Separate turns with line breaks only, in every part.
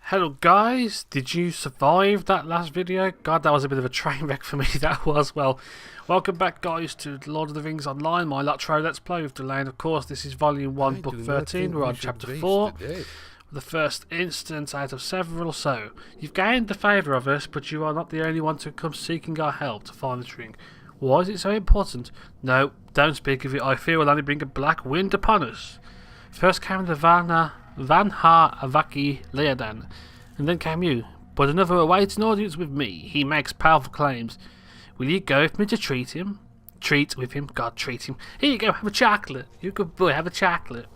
Hello guys, did you survive that last video? God, that was a bit of a train wreck for me, that was. Well, welcome back guys to Lord of the Rings Online, my LotRO Let's Play with Dulayne. Of course, this is Volume 1, Book 13, we're on Chapter 4, the first instance out of several. So, you've gained the favour of us, but you are not the only one to come seeking our help to find the ring. Why is it so important? No, don't speak of it, I fear will only bring a black wind upon us. First came the Vanha-Avaki Leodan, and then came you. But another awaits an audience with me. He makes powerful claims. Will you go with me to treat him? Treat with him? God, treat him. Here you go, have a chocolate. You good boy, have a chocolate.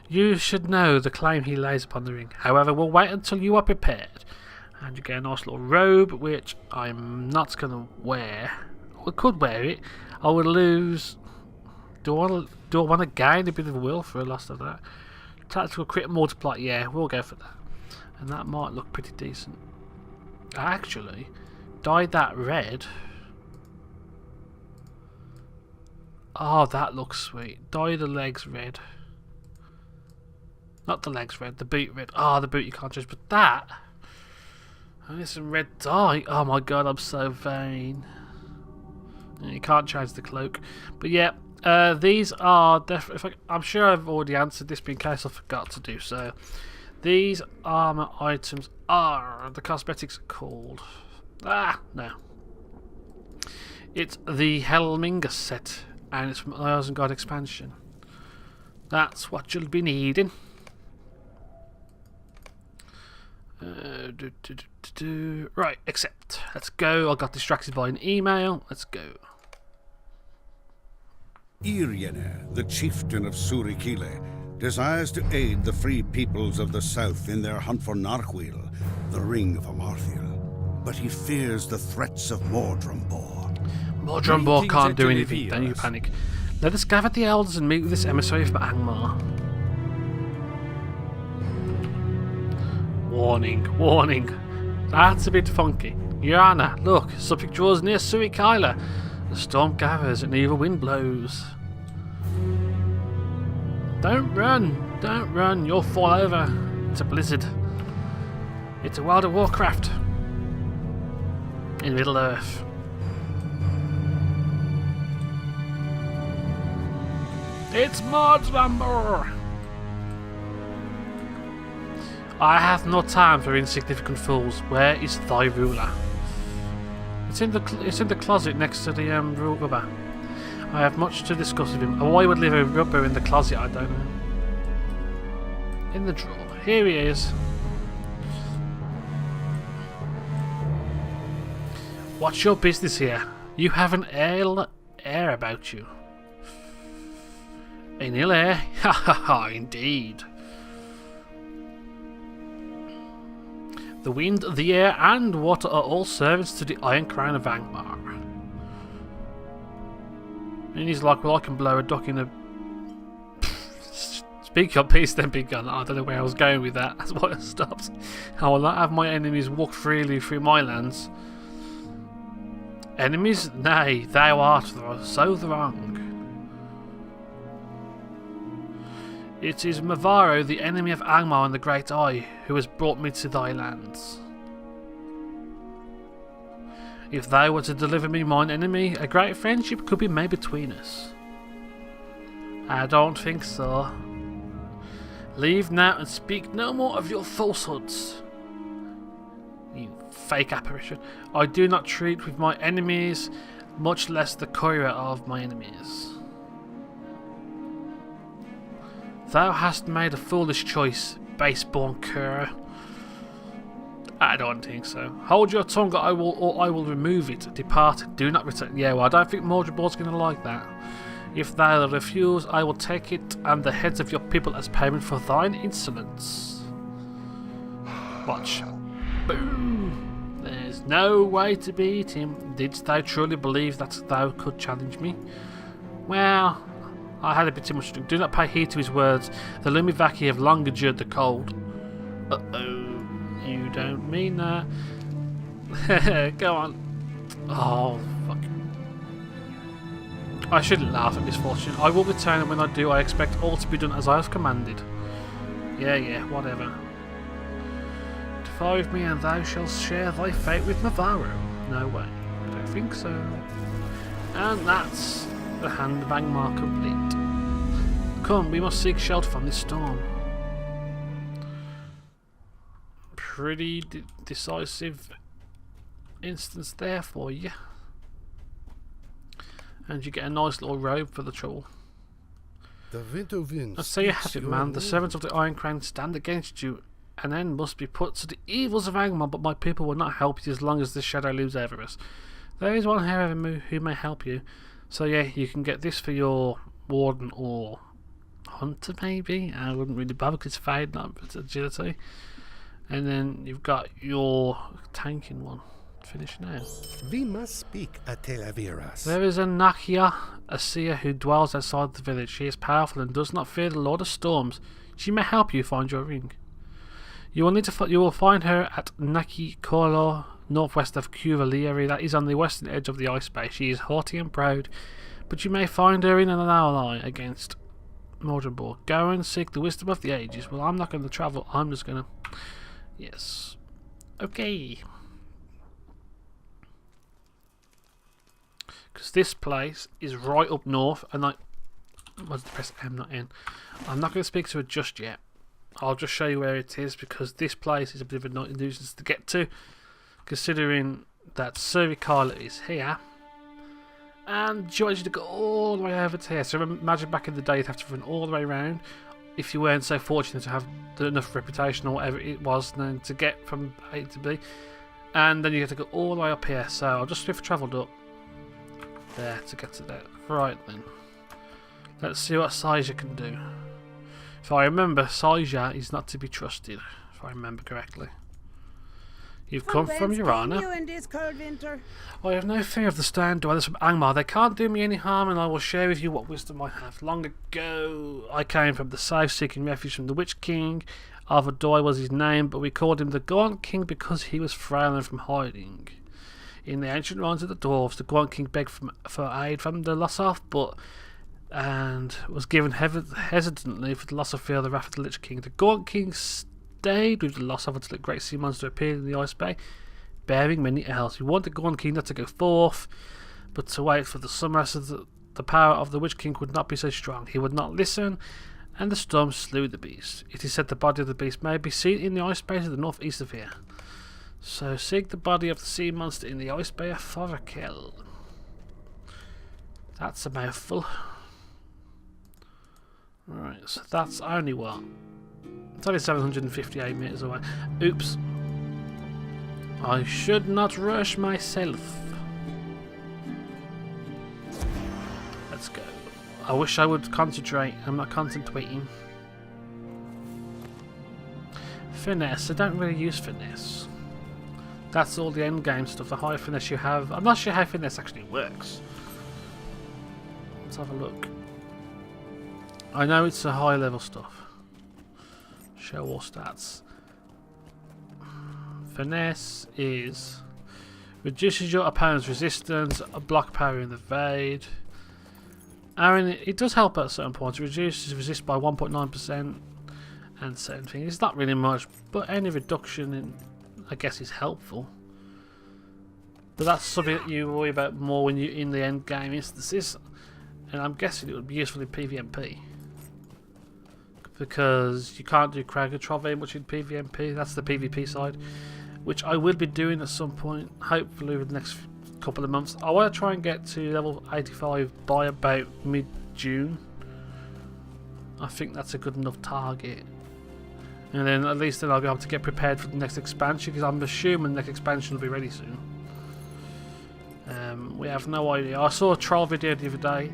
You should know the claim he lays upon the ring. However, we'll wait until you are prepared. And you get a nice little robe, which I'm not going to wear. I could wear it. I would lose... Do I want to gain a bit of will for a loss of that? Tactical crit multiply, yeah, we'll go for that. And that might look pretty decent. Actually, dye that red. Oh, that looks sweet. Dye the legs red. Not the legs red, the boot red. Oh, the boot you can't change, but that. Only some red dye. Oh my god, I'm so vain. You can't change the cloak. But yeah. These are definitely. I'm sure I've already answered this, but in case I forgot to do so, these armor items are the cosmetics called. No. It's the Helminga set, and it's from Isengard expansion. That's what you'll be needing. Right, accept. Let's go. I got distracted by an email. Let's go.
Irene, the chieftain of Surikile, desires to aid the free peoples of the south in their hunt for Narquil, the ring of Amarthiel. But he fears the threats of Mordrambor.
Mordrambor can't do anything, don't you panic. Let us gather the elders and meet with this emissary for Angmar. Warning, warning. That's a bit funky. Yana, look, something draws near Surikile. The storm gathers and the evil wind blows. Don't run, you'll fall over. It's a blizzard. It's a World of Warcraft in Middle Earth. It's Mordrambor. I have no time for insignificant fools. Where is thy ruler? It's in the closet next to the rubber. I have much to discuss with him. Why would leave a rubber in the closet? I don't know. In the drawer. Here he is. What's your business here? You have an ill air about you. An ill air? Ha ha ha! Indeed. The wind, the air, and water are all servants to the Iron Crown of Angmar. And he's like, well, I can blow a duck in a... Speak your piece then, big gun. I don't know where I was going with that. That's why I stopped. I will not have my enemies walk freely through my lands. Enemies? Nay, thou art so wrong. It is Mavaro, the enemy of Angmar and the Great Eye, who has brought me to thy lands. If thou were to deliver me mine enemy, a great friendship could be made between us. I don't think so. Leave now and speak no more of your falsehoods. You fake apparition. I do not treat with my enemies, much less the courier of my enemies. Thou hast made a foolish choice, base-born cur. I don't think so. Hold your tongue, or I will remove it. Depart, do not return. Yeah, well, I don't think Mordrebor's going to like that. If thou refuse, I will take it and the heads of your people as payment for thine insolence. Watch. Boom! There's no way to beat him. Didst thou truly believe that thou could challenge me? Well... I had a bit too much to do. Do not pay heed to his words. The Lumivaki have long endured the cold. Uh-oh. You don't mean that. Go on. Oh, fuck. I shouldn't laugh at misfortune. I will return, and when I do, I expect all to be done as I have commanded. Yeah, whatever. survive me, and thou shalt share thy fate with Navarro. No way. I don't think so. And that's the hand of Angmar complete. Come, we must seek shelter from this storm. Pretty decisive instance there for you. And you get a nice little robe for the trouble.
The winter wind.
Let's say you have it, man. The servants of the Iron Crown stand against you. An end must be put to the evils of Angmar, but my people will not help you as long as this shadow looms over us. There is one, however, who may help you. So yeah, you can get this for your warden or hunter, maybe. I wouldn't really bother because it's fade, not agility. And then you've got your tanking one. Finish now.
We must speak at Tel Aviras.
There is a Nakia, a seer who dwells outside the village. She is powerful and does not fear the Lord of Storms. She may help you find your ring. You will find her at Naki Kolo, northwest of Cuvalieri. That is on the western edge of the ice bay. She is haughty and proud, but you may find her in an ally against Mordrenborg. Go and seek the wisdom of the ages. Well, I'm not going to travel. I'm just going to... Yes. Okay. Because this place is right up north, and I... What's the press M not in? I'm not going to speak to it just yet. I'll just show you where it is, because this place is a bit of a nuisance to get to, considering that Survikala is here, and you actually go all the way over to here. So imagine back in the day you'd have to run all the way around if you weren't so fortunate to have enough reputation or whatever it was then to get from A to B, and then you have to go all the way up here. So I'll just swift travelled up there to get to that. Right then, let's see what Saija can do. If I remember, Saija is not to be trusted, if I remember correctly. You've come from Urana. I have no fear of the stone dwellers from Angmar. They can't do me any harm, and I will share with you what wisdom I have. Long ago, I came from the south, seeking refuge from the Witch King. Arvadoy was his name, but we called him the Gaunt King because he was frail and from hiding. In the ancient realms of the dwarves, the Gaunt King begged for aid from the LOTR, and was given hesitantly for the loss of fear of the wrath of the Lich King. The Gaunt King stayed with the LOTR until a great sea monster appeared in the ice bay, bearing many elves. He wanted the Gaunt King not to go forth, but to wait for the summer, so that the power of the Witch King would not be so strong. He would not listen, and the storm slew the beast. It is said the body of the beast may be seen in the ice bay to the northeast of here. So seek the body of the sea monster in the ice bay of Thorakel. That's a mouthful. Right, so that's only what? It's only 758 metres away. Oops. I should not rush myself. Let's go. I wish I would concentrate. I'm not concentrating. Finesse. I don't really use finesse. That's all the end game stuff. The higher finesse you have. I'm not sure how finesse actually works. Let's have a look. I know it's a high level stuff. Show all stats. Finesse is reduces your opponent's resistance, a block parry in the evade. Aaron, it does help at certain points. It reduces resist by 1.9% and certain things. It's not really much, but any reduction in, I guess, is helpful. But that's something that you worry about more when you're in the end game instances, and I'm guessing it would be useful in PvMP. Because you can't do crowd control very much in PvMP. That's the PvP side, which I will be doing at some point, hopefully within the next couple of months. I want to try and get to level 85 by about mid-June. I think that's a good enough target, and then at least then I'll be able to get prepared for the next expansion, because I'm assuming the next expansion will be ready soon. We have no idea. I saw a trial video the other day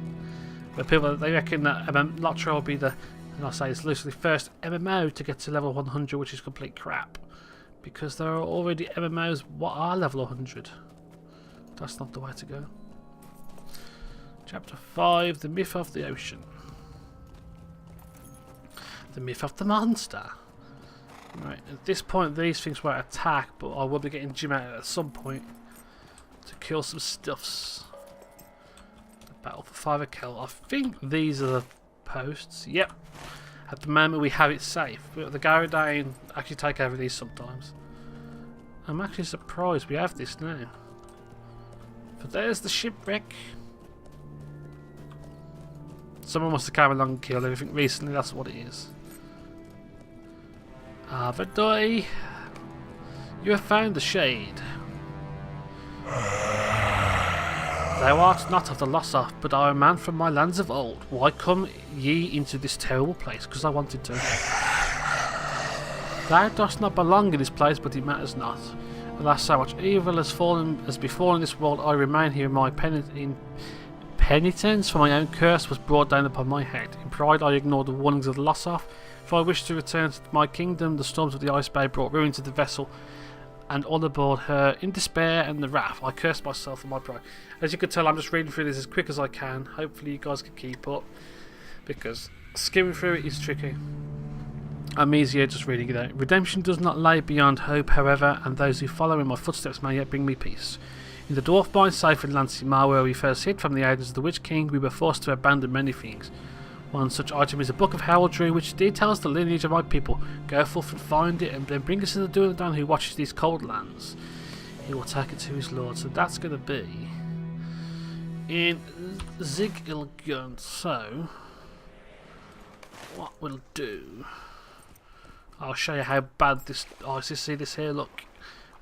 where people, they reckon that LotRO will be the, and I say it's loosely, first MMO to get to level 100, which is complete crap, because there are already MMOs what are level 100. That's not the way to go. Chapter 5, the myth of the ocean. The myth of the monster. Right, at this point these things won't attack, but I will be getting Jim out at some point to kill some stuffs. The battle for Thorakel. I think these are the posts. Yep. At the moment we have it safe, but the Garadane actually take over these sometimes. I'm actually surprised we have this now. But there's the shipwreck. Someone must have come along and killed everything recently, that's what it is. Avadoy, you have found the shade. Thou art not of the LOTR, but I am a man from my lands of old. Why come ye into this terrible place? Because I wanted to. Thou dost not belong in this place, but it matters not. Alas, so much evil has befallen this world. I remain here in my penitence, for my own curse was brought down upon my head. In pride I ignored the warnings of the LOTR. If I wished to return to my kingdom, the storms of the Ice Bay brought ruin to the vessel and all aboard her. In despair and the wrath, I cursed myself and my pride. As you can tell, I'm just reading through this as quick as I can. Hopefully you guys can keep up, because skimming through it is tricky. I'm easier just reading it out. Redemption does not lie beyond hope, however, and those who follow in my footsteps may yet bring me peace. In the dwarf mine safe in Lancimar, where we first hid from the agents of the Witch King, we were forced to abandon many things. One such item is a book of heraldry which details the lineage of my people. Go forth and find it, and then bring us to the Dulayne who watches these cold lands. He will take it to his lord. So that's going to be in Zigilgun. So what we'll do, I'll show you how bad this. Oh, see this here? Look,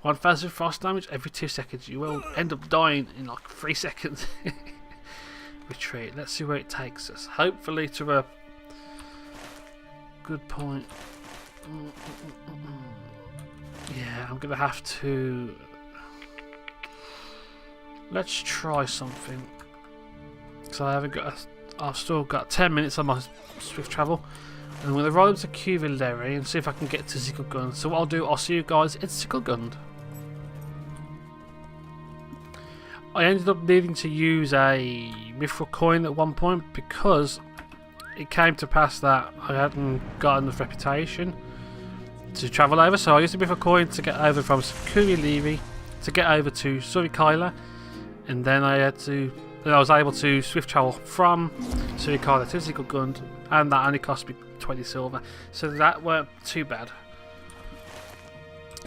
1000 frost damage every 2 seconds. You will end up dying in like 3 seconds. Retreat. Let's see where it takes us. Hopefully to a good point. Yeah, I'm gonna have to. Let's try something. So I haven't got. I've still got 10 minutes on my swift travel. And I'm gonna ride to Cuvilleri and see if I can get to Zigilgun. So what I'll do, I'll see you guys at Zigilgun. I ended up needing to use a mithril coin at one point because it came to pass that I hadn't got enough reputation to travel over. So I used a mithril coin to get over from Cuvilleri to get over to Surikaila, and then I was able to swift travel from Surikaila to Zigilgun, and that only cost me 20 silver. So that weren't too bad.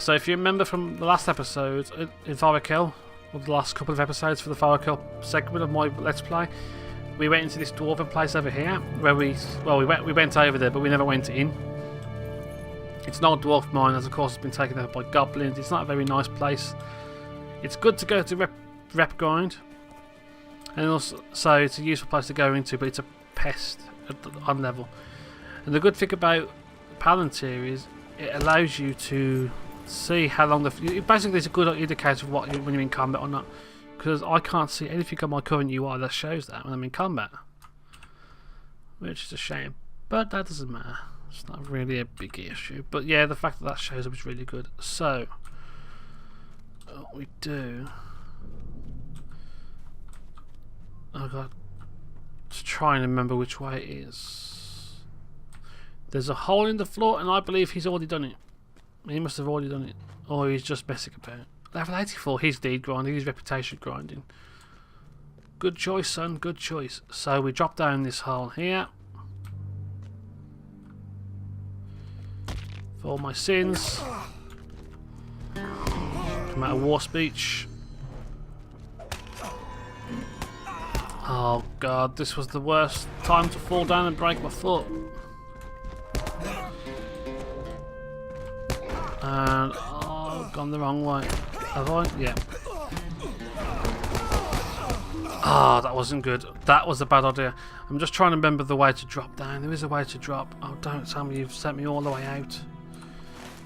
So if you remember from the last episode in Varakel, or the last couple of episodes for the Varakel segment of my Let's Play, we went into this dwarven place over here where we went over there, but we never went in. It's an old dwarf mine, as of course it's been taken over by goblins. It's not a very nice place. It's good to go to rep grind, and also so it's a useful place to go into, but it's a pest on level. And the good thing about Palantir is it allows you to see how long basically it's a good indicator of when you're in combat or not, because I can't see anything on my current UI that shows that when I'm in combat, which is a shame, but that doesn't matter. It's not really a big issue, but yeah, the fact that that shows up is really good. So what we do, I've got to try and remember which way it is. There's a hole in the floor, and I believe he's already done it. He must have already done it, or he's just messing about. Level 84, he's deed grinding, he's reputation grinding. Good choice, son, good choice. So we drop down this hole here. For all my sins. Come out of war speech. Oh god, this was the worst time to fall down and break my foot. And I've gone the wrong way. Have I? Yeah. Ah, that wasn't good. That was a bad idea. I'm just trying to remember the way to drop down. There is a way to drop. Oh, don't tell me you've sent me all the way out.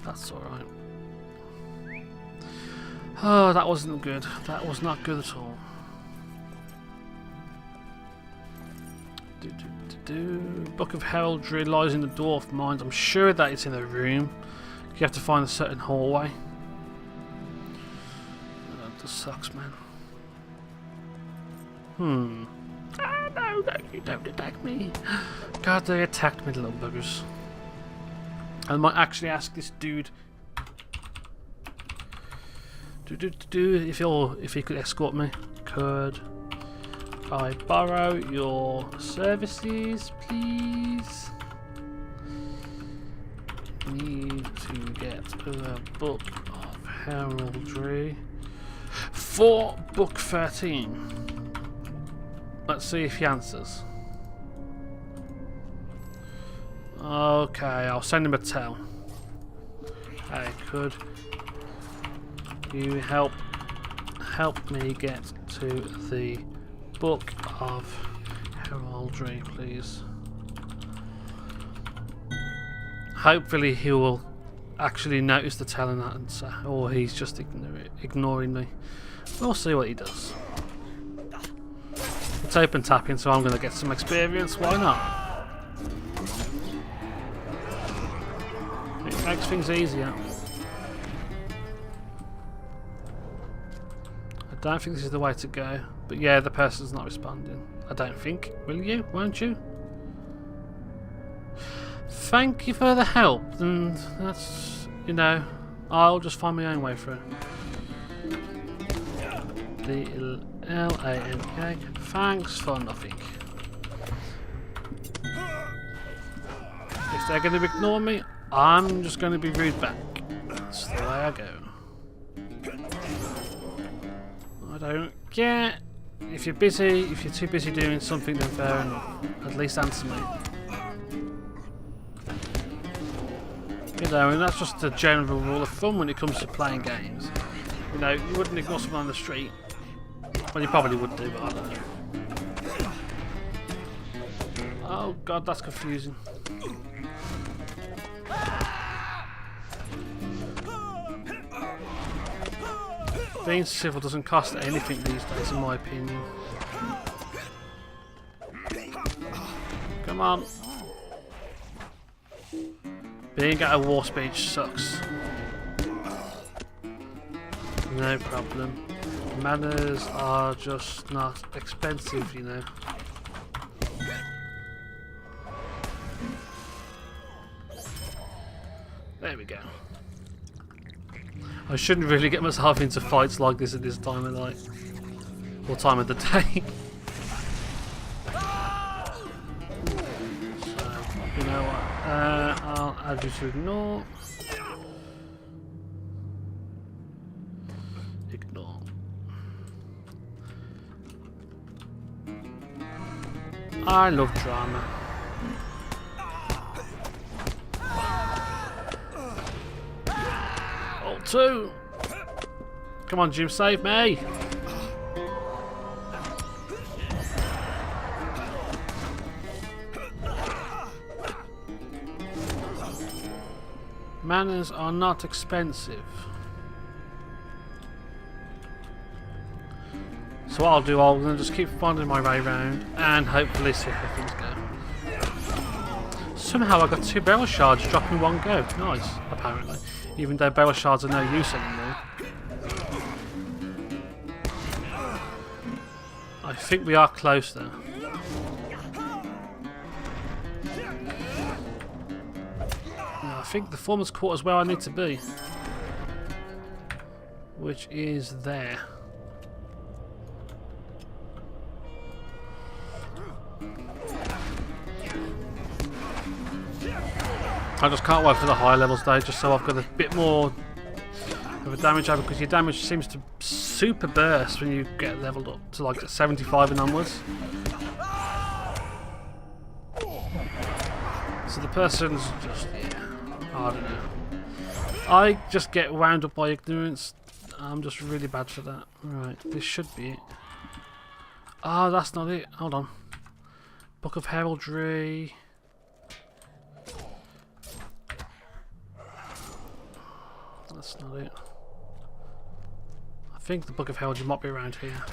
That's alright. Oh, that wasn't good. That was not good at all. Book of Heraldry lies in the dwarf mines. I'm sure that it's in a room. You have to find a certain hallway. That just sucks, man. Ah, no, you don't attack me. God, they attacked me, little buggers. I might actually ask this dude if he could escort me. Could I borrow your services, please? Need to get a book of Heraldry. For book 13. Let's see if he answers. Okay, I'll send him a tell. Hey, could you help me get to the book of heraldry, please? Hopefully he will actually notice the tell and answer, or he's just ignoring me. We'll see what he does. It's open tapping, so I'm going to get some experience. Why not? It makes things easier. I don't think this is the way to go. But yeah, the person's not responding. I don't think. Will you? Won't you? Thank you for the help. And that's, you know, I'll just find my own way through. D-L-A-N-K. Thanks for nothing. If they're going to ignore me, I'm just going to be rude back. That's the way I go. I don't care. If you're busy, if you're too busy doing something, then fair enough. At least answer me. You know, and that's just a general rule of thumb when it comes to playing games. You know, you wouldn't ignore someone on the street. Well, you probably would do, but I don't know. Oh god, that's confusing. Being civil doesn't cost anything these days, in my opinion. Come on. Being at a war speech sucks. No problem. Manners are just not expensive, you know. There we go. I shouldn't really get myself into fights like this at this time of night. Or time of the day. So, you know what? I'll add you to ignore. Ignore. I love drama. Two. Come on, Jim, save me. Manners are not expensive. So what I'll do, I'm going to just keep finding my way around and hopefully see how things go. Somehow I got 2 barrel shards dropping one go. Nice, apparently. Even though barrel shards are no use anymore. I think we are close there. Now, I think the foreman's quarters where I need to be. Which is there. I just can't wait for the higher levels though, just so I've got a bit more of a damage over, because your damage seems to super burst when you get leveled up to like 75 and onwards. So the person's just, yeah, I don't know. I just get wound up by ignorance. I'm just really bad for that. Right, this should be it. Ah, that's not it. Hold on. Book of Heraldry. That's not it. I think the Book of Heraldry might be around here.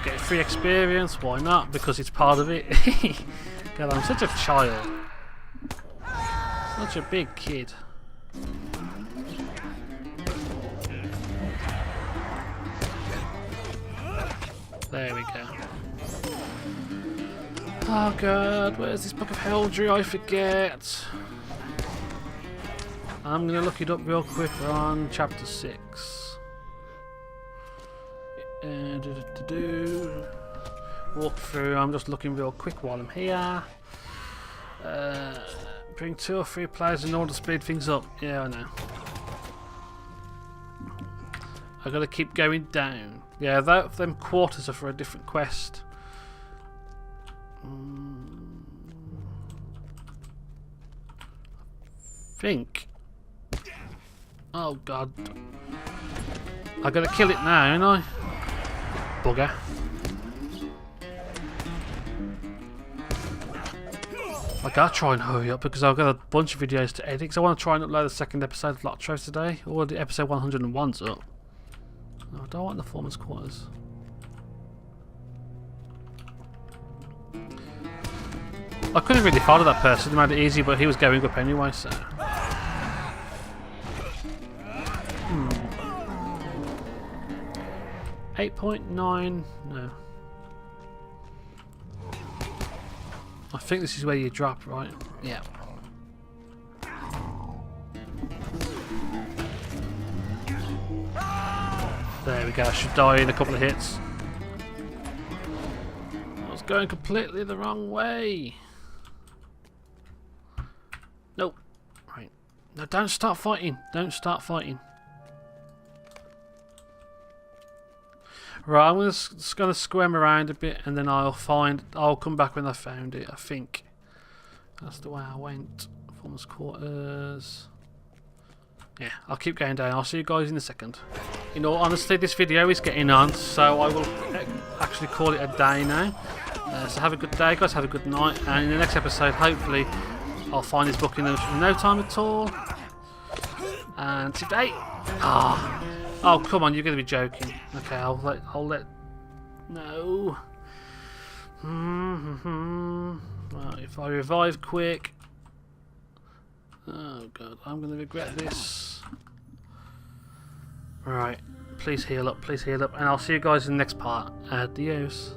Get free experience, why not? Because it's part of it. God, I'm such a child. Such a big kid. There we go. Oh god, where's this Book of Heraldry? I forget. I'm going to look it up real quick on chapter 6. Walk through, I'm just looking real quick while I'm here. Bring 2 or 3 players in order to speed things up. Yeah, I know. I gotta keep going down. Yeah, them quarters are for a different quest. Think. Oh god. I gotta kill it now, ain't I? Bugger. I gotta try and hurry up because I've got a bunch of videos to edit. Because I want to try and upload the second episode of LotRO today. Or the episode 101's up. No, I don't want the foreman's quarters. I couldn't really follow that person. It made it easy, but he was going up anyway, so. 8.9. No. I think this is where you drop, right? Yeah. There we go. I should die in a couple of hits. I was going completely the wrong way. Nope. Right. No, don't start fighting. Don't start fighting. Right, I'm just gonna squirm around a bit, and then I'll come back when I found it. I think that's the way I went. Foreman's quarters. Yeah, I'll keep going down. I'll see you guys in a second. In all honesty, this video is getting on, so I will actually call it a day now. So have a good day, guys. Have a good night, and in the next episode, hopefully, I'll find this book in no time at all. And today, oh come on, you're gonna be joking. Okay, I'll let. No. Well, if I revive quick. Oh god, I'm gonna regret this. Right, please heal up, and I'll see you guys in the next part. Adios.